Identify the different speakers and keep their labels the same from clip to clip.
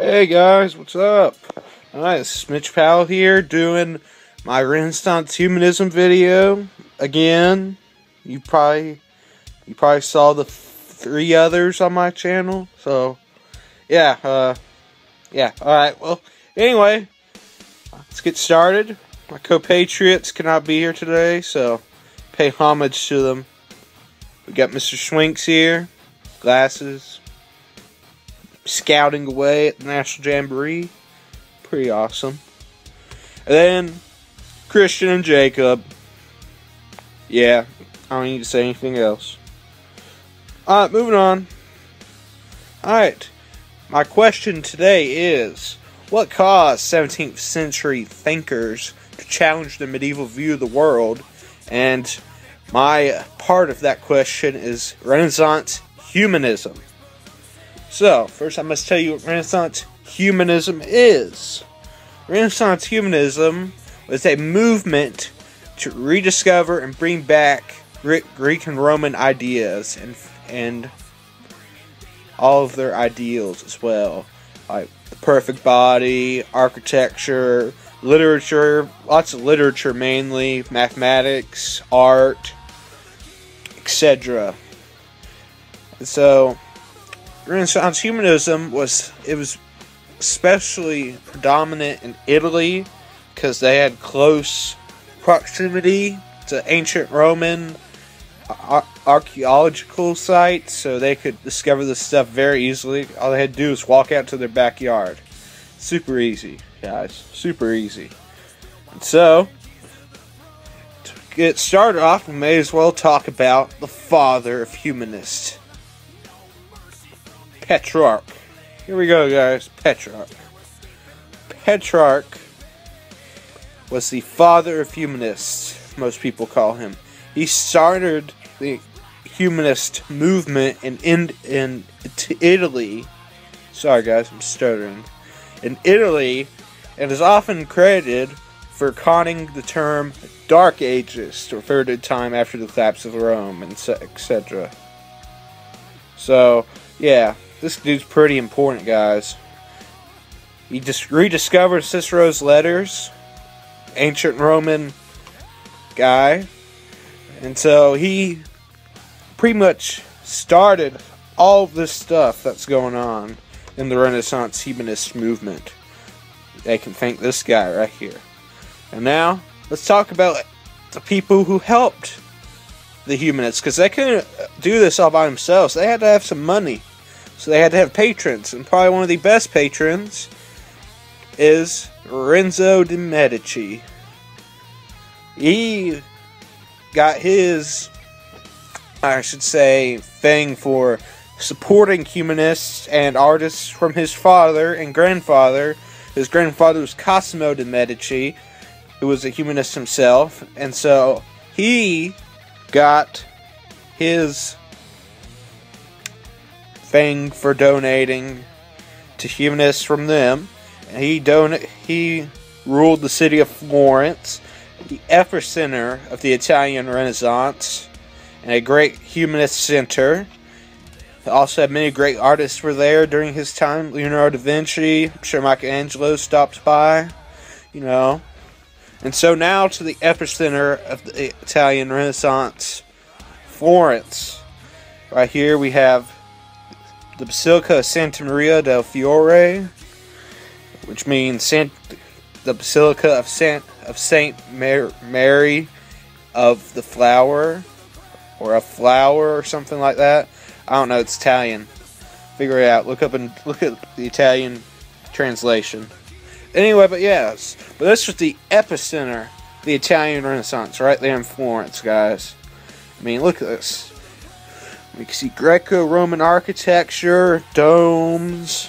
Speaker 1: Hey guys, what's up? Alright, it's Mitch Powell here doing my Renaissance Humanism video again. You probably saw the three others on my channel. So yeah, alright, well, anyway, let's get started. My co-patriots cannot be here today, so pay homage to them. We got Mr. Schwinks here, glasses, scouting away at the National Jamboree. Pretty awesome. And then Christian and Jacob. Yeah, I don't need to say anything else. Alright, moving on. Alright, my question today is, what caused 17th century thinkers to challenge the medieval view of the world? And my part of that question is Renaissance humanism. So, first I must tell you what Renaissance humanism is. Renaissance humanism was a movement to rediscover and bring back Greek and Roman ideas and all of their ideals as well. Like the perfect body, architecture, literature, lots of literature mainly, mathematics, art, etc. So, Renaissance humanism was especially predominant in Italy because they had close proximity to ancient Roman archaeological sites, so they could discover this stuff very easily. All they had to do was walk out to their backyard. Super easy, guys. Super easy. And so, to get started off, we may as well talk about the father of humanists. Petrarch. Here we go, guys. Petrarch. Petrarch was the father of humanists, most people call him. He started the humanist movement in Italy. Sorry, guys, I'm stuttering. In Italy, and is often credited for coining the term Dark Ages to refer to time after the collapse of Rome, and etc. So, yeah. This dude's pretty important, guys. He just rediscovered Cicero's letters, ancient Roman guy, and so he pretty much started all of this stuff that's going on in the Renaissance humanist movement. They can thank this guy right here. And now, let's talk about the people who helped the humanists, because they couldn't do this all by themselves. They had to have some money. So they had to have patrons, and probably one of the best patrons is Lorenzo de' Medici. He got his, I should say, thing for supporting humanists and artists from his father and grandfather. His grandfather was Cosimo de' Medici, who was a humanist himself, and so he got his thing for donating to humanists from them. And he ruled the city of Florence, the epicenter of the Italian Renaissance, and a great humanist center. He also had many great artists were there during his time. Leonardo da Vinci, I'm sure Michelangelo stopped by, you know. And so now to the epicenter of the Italian Renaissance, Florence. Right here we have the Basilica of Santa Maria del Fiore, which means the Basilica of Saint Mary of the Flower, or a flower, or something like that. I don't know. It's Italian. Figure it out. Look at the Italian translation. Anyway, but yes, but this was the epicenter of the Italian Renaissance, right there in Florence, guys. I mean, look at this. We can see Greco-Roman architecture, domes,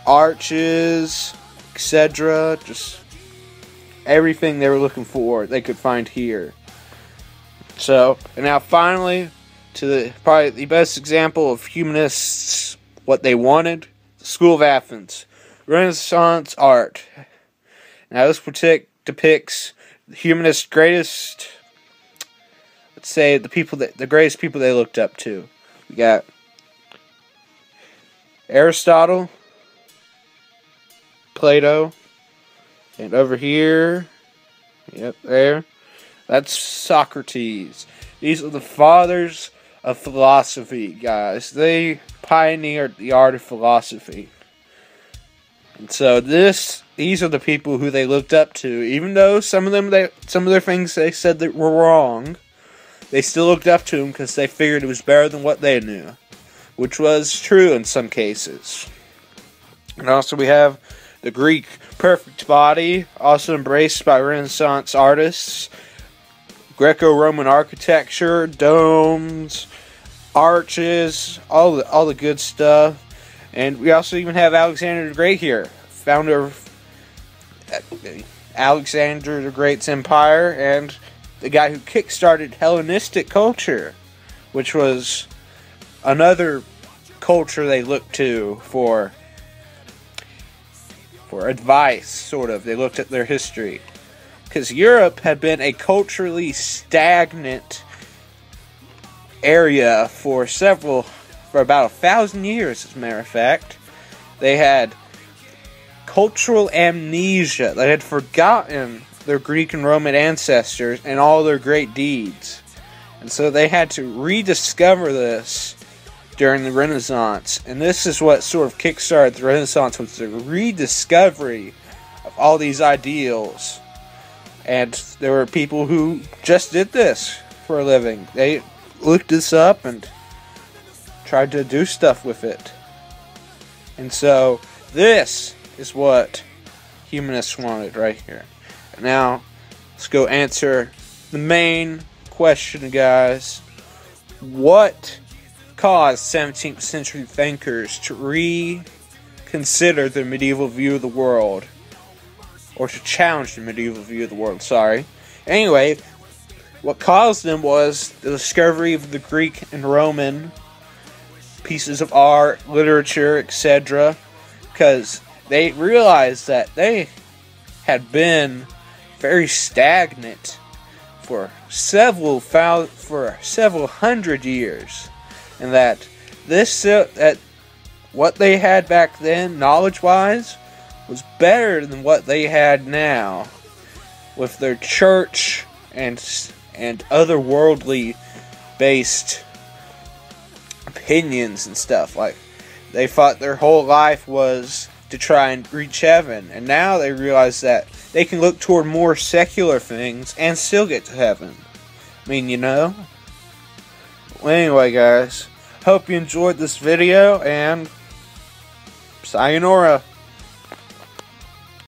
Speaker 1: arches, etc. Just everything they were looking for, they could find here. So, and now finally, to probably the best example of humanists, what they wanted, the School of Athens. Renaissance art. Now this depicts the humanists' greatest, let's say, the greatest people they looked up to. We got Aristotle, Plato. And over here, yep, there, that's Socrates. These are the fathers of philosophy, guys. They pioneered the art of philosophy. And so these are the people who they looked up to. Even though some of their things they said that were wrong, they still looked up to them because they figured it was better than what they knew, which was true in some cases. And also we have the Greek perfect body, also embraced by Renaissance artists. Greco-Roman architecture, domes, arches, all the good stuff. And we also even have Alexander the Great here, founder of Alexander the Great's empire, and the guy who kickstarted Hellenistic culture, which was another culture they looked to for advice, sort of. They looked at their history. Because Europe had been a culturally stagnant area for about 1,000 years, as a matter of fact. They had cultural amnesia. They had forgotten their Greek and Roman ancestors and all their great deeds. And so they had to rediscover this during the Renaissance. And this is what sort of kickstarted the Renaissance, was the rediscovery of all these ideals. And there were people who just did this for a living. They looked this up and tried to do stuff with it. And so this is what humanists wanted right here. Now, let's go answer the main question, guys. What caused 17th century thinkers to reconsider the medieval view of the world? Or to challenge the medieval view of the world, sorry. Anyway, what caused them was the discovery of the Greek and Roman pieces of art, literature, etc. Because they realized that they had been very stagnant for several hundred years. And that what they had back then, knowledge-wise, was better than what they had now, with their church and other worldly based opinions and stuff. Like, they thought their whole life was to try and reach heaven, and now they realize that they can look toward more secular things and still get to heaven. I mean, you know. Well, anyway, guys, hope you enjoyed this video, and sayonara.